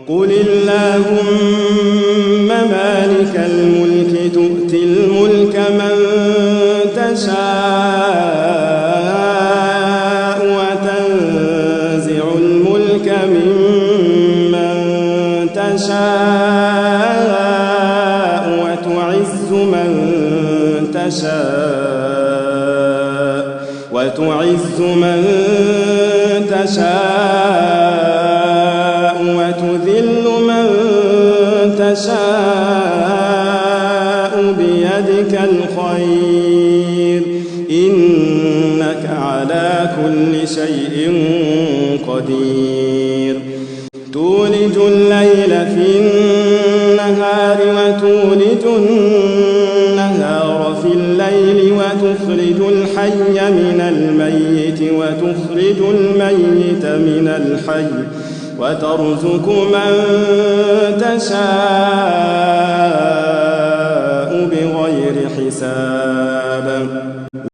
قل اللهم مالك الملك تؤتي الملك من تشاء وتنزع الملك ممن تشاء وتعز من تشاء وتذل من تشاء بيدك الخير إنك على كل شيء قدير تولج الليل في النهار وتولج النهار في الليل وتخرج الحي من الميت وتخرج الميت من الحي وترزق من تشاء بغير حساب